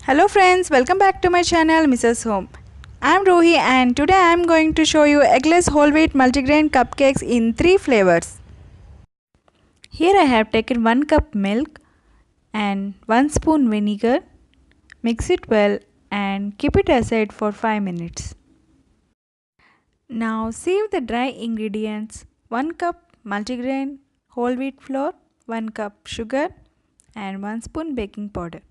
Hello friends, welcome back to my channel Mrs. Home. I am Rohi and today I am going to show you eggless whole wheat multigrain cupcakes in 3 flavors. Here I have taken 1 cup milk and 1 spoon vinegar. Mix it well and keep it aside for 5 minutes. Now sieve the dry ingredients: 1 cup multigrain whole wheat flour, 1 cup sugar and 1 spoon baking powder.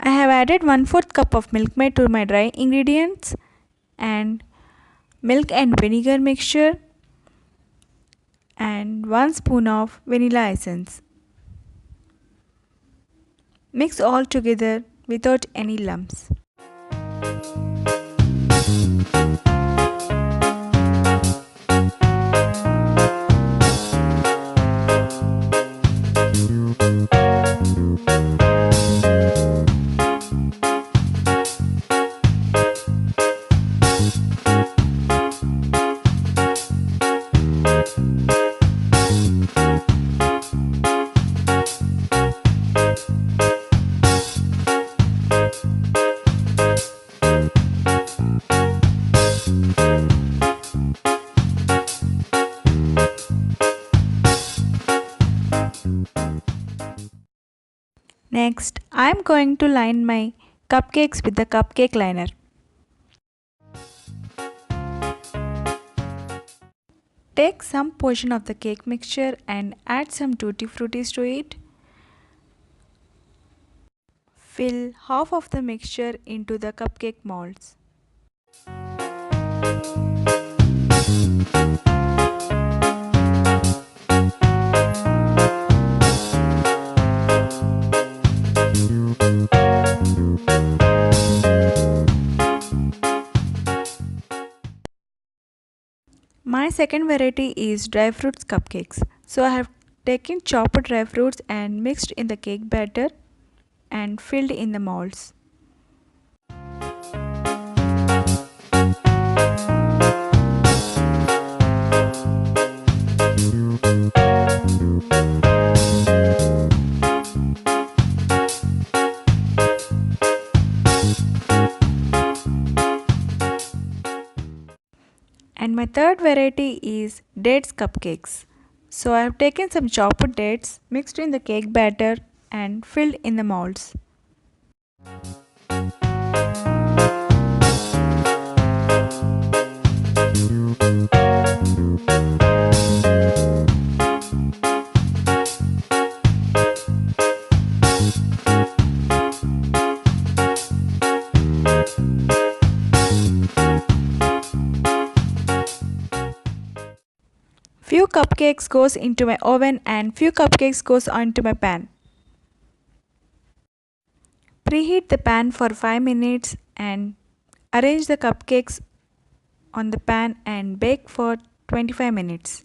I have added 1/4 cup of milkmaid to my dry ingredients and milk and vinegar mixture and 1 spoon of vanilla essence. Mix all together without any lumps. Next, I am going to line my cupcakes with the cupcake liner. Take some portion of the cake mixture and add some tutti fruities to it. Fill half of the mixture into the cupcake molds. My second variety is dry fruits cupcakes. So I have taken chopped dry fruits and mixed in the cake batter and filled in the molds. And my third variety is dates cupcakes. So I have taken some chopped dates, mixed in the cake batter and filled in the molds. Few cupcakes goes into my oven and few cupcakes goes onto my pan. Preheat the pan for 5 minutes and arrange the cupcakes on the pan and bake for 25 minutes.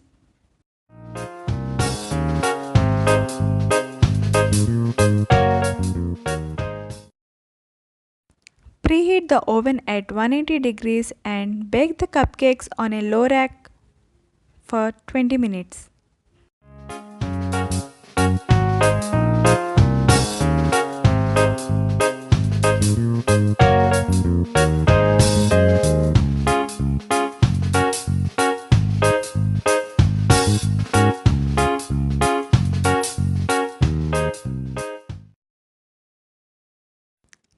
Preheat the oven at 180 degrees and bake the cupcakes on a low rack for 20 minutes.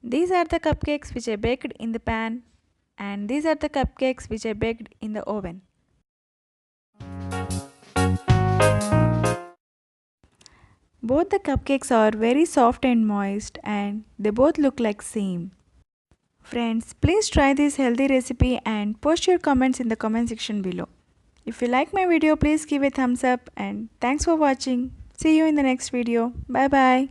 These are the cupcakes which I baked in the pan and these are the cupcakes which I baked in the oven. Both the cupcakes are very soft and moist and they both look like same. Friends, please try this healthy recipe and post your comments in the comment section below. If you like my video, please give a thumbs up and thanks for watching. See you in the next video. Bye bye.